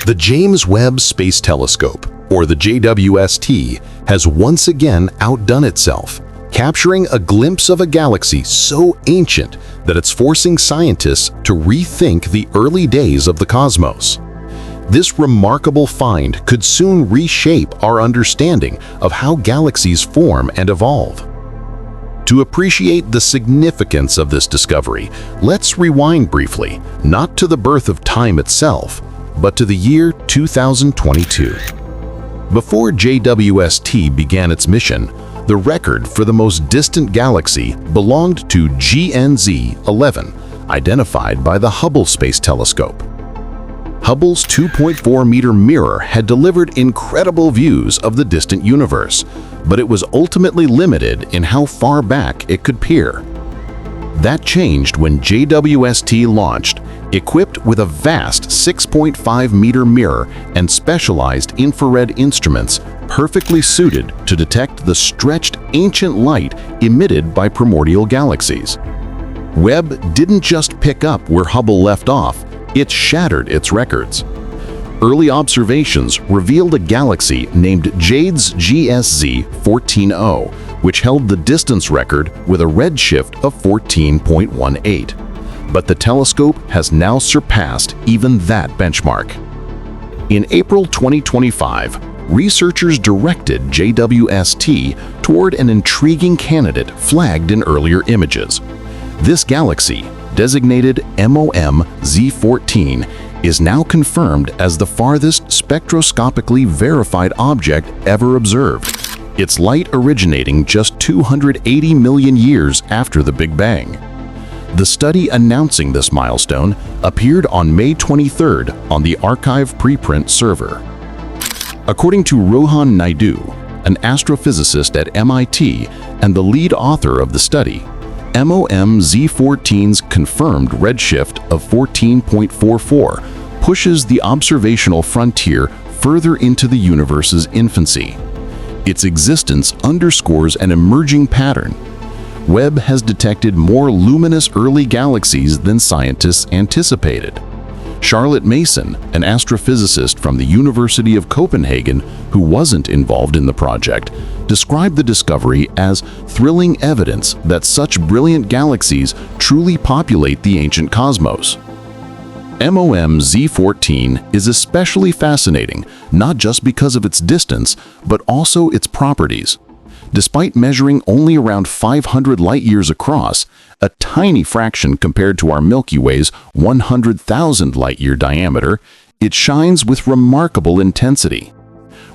The James Webb Space Telescope, or the JWST, has once again outdone itself, capturing a glimpse of a galaxy so ancient that it's forcing scientists to rethink the early days of the cosmos. This remarkable find could soon reshape our understanding of how galaxies form and evolve. To appreciate the significance of this discovery, let's rewind briefly, not to the birth of time itself, but to the year 2022. Before JWST began its mission, the record for the most distant galaxy belonged to GNZ 11, identified by the Hubble Space Telescope. Hubble's 2.4-meter mirror had delivered incredible views of the distant universe, but it was ultimately limited in how far back it could peer. That changed when JWST launched, equipped with a vast 6.5-meter mirror and specialized infrared instruments perfectly suited to detect the stretched ancient light emitted by primordial galaxies. Webb didn't just pick up where Hubble left off, it shattered its records. Early observations revealed a galaxy named JWST 14-0, which held the distance record with a redshift of 14.18. But the telescope has now surpassed even that benchmark. In April 2025, researchers directed JWST toward an intriguing candidate flagged in earlier images. This galaxy, designated MOM-Z14, is now confirmed as the farthest spectroscopically verified object ever observed, its light originating just 280 million years after the Big Bang. The study announcing this milestone appeared on May 23rd on the arXiv preprint server. According to Rohan Naidu, an astrophysicist at MIT and the lead author of the study, MOM-Z14's confirmed redshift of 14.44 pushes the observational frontier further into the universe's infancy. Its existence underscores an emerging pattern. Webb has detected more luminous early galaxies than scientists anticipated. Charlotte Mason, an astrophysicist from the University of Copenhagen who wasn't involved in the project, described the discovery as thrilling evidence that such brilliant galaxies truly populate the ancient cosmos. MOM-Z14 is especially fascinating, not just because of its distance, but also its properties. Despite measuring only around 500 light-years across, a tiny fraction compared to our Milky Way's 100,000 light-year diameter, it shines with remarkable intensity.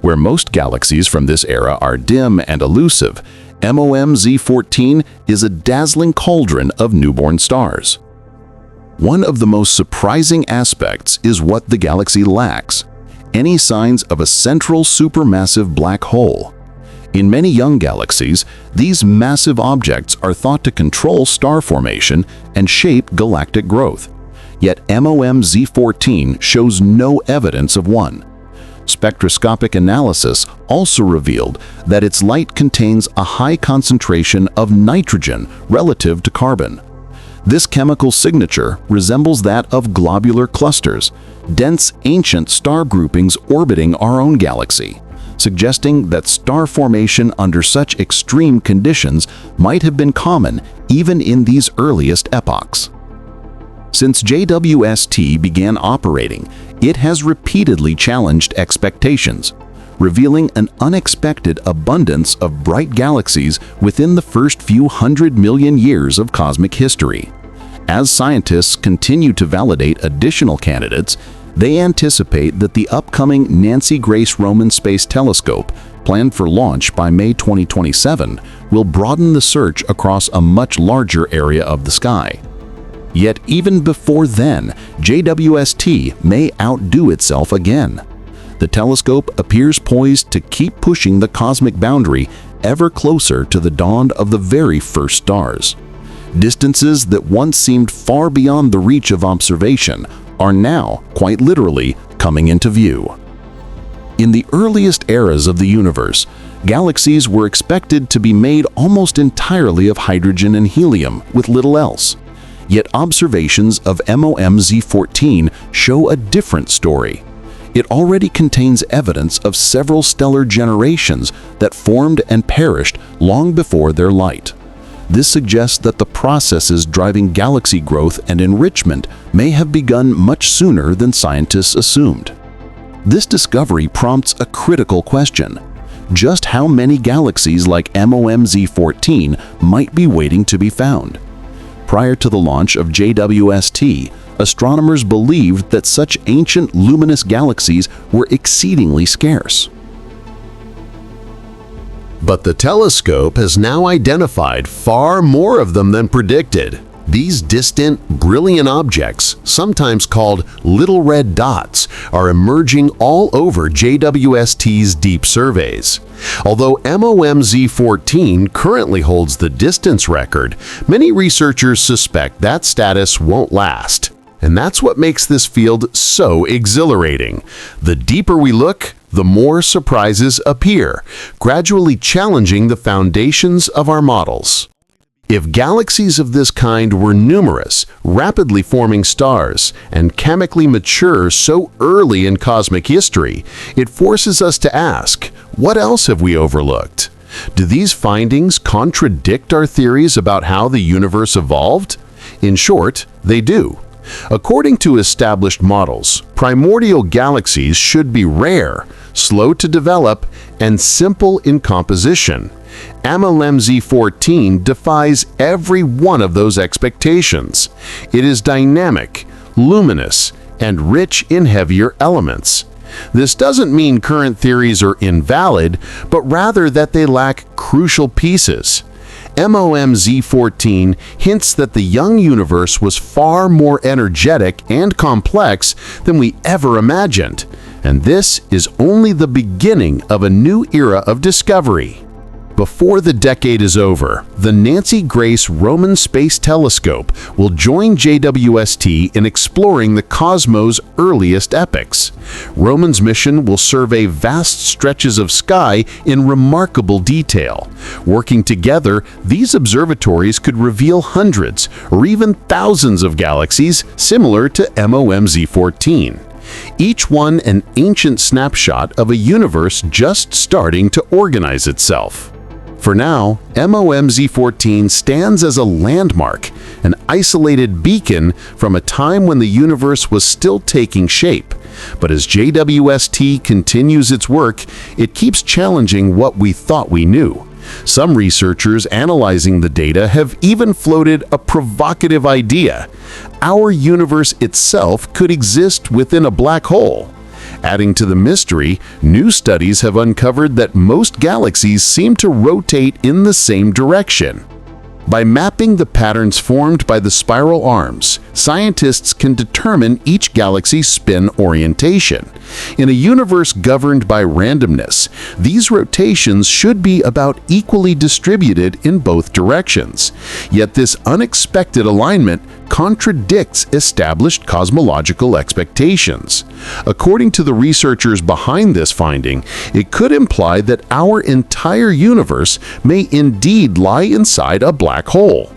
Where most galaxies from this era are dim and elusive, MOM-Z14 is a dazzling cauldron of newborn stars. One of the most surprising aspects is what the galaxy lacks: any signs of a central supermassive black hole. In many young galaxies, these massive objects are thought to control star formation and shape galactic growth. Yet MOM-Z14 shows no evidence of one. Spectroscopic analysis also revealed that its light contains a high concentration of nitrogen relative to carbon. This chemical signature resembles that of globular clusters, dense ancient star groupings orbiting our own galaxy, suggesting that star formation under such extreme conditions might have been common even in these earliest epochs. Since JWST began operating, it has repeatedly challenged expectations, revealing an unexpected abundance of bright galaxies within the first few 100 million years of cosmic history. As scientists continue to validate additional candidates, they anticipate that the upcoming Nancy Grace Roman Space Telescope, planned for launch by May 2027, will broaden the search across a much larger area of the sky. Yet even before then, JWST may outdo itself again. The telescope appears poised to keep pushing the cosmic boundary ever closer to the dawn of the very first stars. Distances that once seemed far beyond the reach of observation are now, quite literally, coming into view. In the earliest eras of the universe, galaxies were expected to be made almost entirely of hydrogen and helium, with little else. Yet observations of MOM-Z14 show a different story. It already contains evidence of several stellar generations that formed and perished long before their light. This suggests that the processes driving galaxy growth and enrichment may have begun much sooner than scientists assumed. This discovery prompts a critical question. Just how many galaxies like MOMZ14 might be waiting to be found? Prior to the launch of JWST, astronomers believed that such ancient luminous galaxies were exceedingly scarce. But the telescope has now identified far more of them than predicted. These distant, brilliant objects, sometimes called little red dots, are emerging all over JWST's deep surveys. Although MOMZ14 currently holds the distance record, many researchers suspect that status won't last. And that's what makes this field so exhilarating. The deeper we look, the more surprises appear, gradually challenging the foundations of our models. If galaxies of this kind were numerous, rapidly forming stars, and chemically mature so early in cosmic history, it forces us to ask, what else have we overlooked? Do these findings contradict our theories about how the universe evolved? In short, they do. According to established models, primordial galaxies should be rare, slow to develop, and simple in composition. MOMZ14 defies every one of those expectations. It is dynamic, luminous, and rich in heavier elements. This doesn't mean current theories are invalid, but rather that they lack crucial pieces. MOMZ14 hints that the young universe was far more energetic and complex than we ever imagined, and this is only the beginning of a new era of discovery. Before the decade is over, the Nancy Grace Roman Space Telescope will join JWST in exploring the cosmos' earliest epochs. Roman's mission will survey vast stretches of sky in remarkable detail. Working together, these observatories could reveal hundreds or even thousands of galaxies similar to MOMZ14. Each one an ancient snapshot of a universe just starting to organize itself. For now, MOMZ14 stands as a landmark, an isolated beacon from a time when the universe was still taking shape. But as JWST continues its work, it keeps challenging what we thought we knew. Some researchers analyzing the data have even floated a provocative idea. Our universe itself could exist within a black hole. Adding to the mystery, new studies have uncovered that most galaxies seem to rotate in the same direction. By mapping the patterns formed by the spiral arms, scientists can determine each galaxy's spin orientation. In a universe governed by randomness, these rotations should be about equally distributed in both directions. Yet this unexpected alignment contradicts established cosmological expectations. According to the researchers behind this finding, it could imply that our entire universe may indeed lie inside a black hole.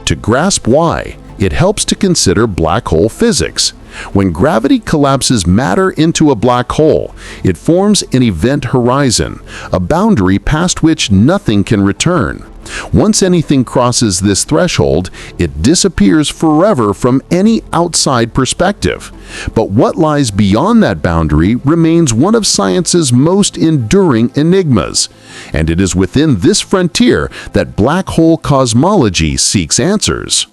To grasp why, it helps to consider black hole physics. When gravity collapses matter into a black hole, it forms an event horizon, a boundary past which nothing can return. Once anything crosses this threshold, it disappears forever from any outside perspective. But what lies beyond that boundary remains one of science's most enduring enigmas. And it is within this frontier that black hole cosmology seeks answers.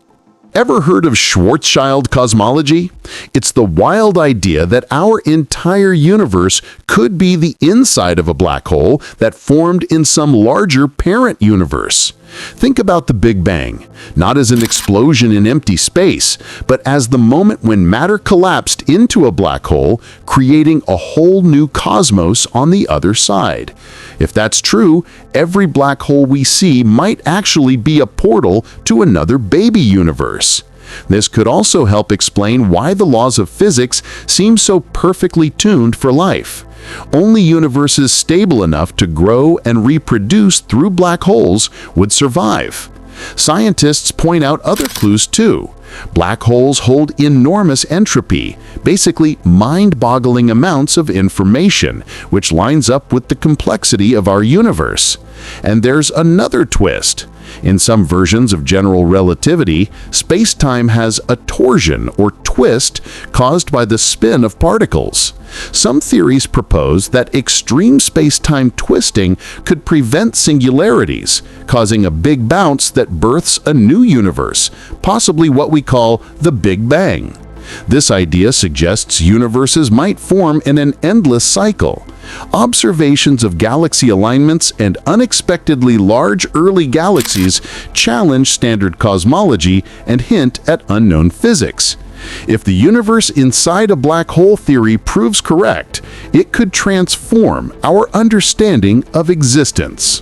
Ever heard of Schwarzschild cosmology? It's the wild idea that our entire universe could be the inside of a black hole that formed in some larger parent universe. Think about the Big Bang, not as an explosion in empty space, but as the moment when matter collapsed into a black hole, creating a whole new cosmos on the other side. If that's true, every black hole we see might actually be a portal to another baby universe. This could also help explain why the laws of physics seem so perfectly tuned for life. Only universes stable enough to grow and reproduce through black holes would survive. Scientists point out other clues too. Black holes hold enormous entropy, basically mind-boggling amounts of information, which lines up with the complexity of our universe. And there's another twist. In some versions of general relativity, space-time has a torsion or twist caused by the spin of particles. Some theories propose that extreme space-time twisting could prevent singularities, causing a big bounce that births a new universe, possibly what we call the Big Bang. This idea suggests universes might form in an endless cycle. Observations of galaxy alignments and unexpectedly large early galaxies challenge standard cosmology and hint at unknown physics. If the universe inside a black hole theory proves correct, it could transform our understanding of existence.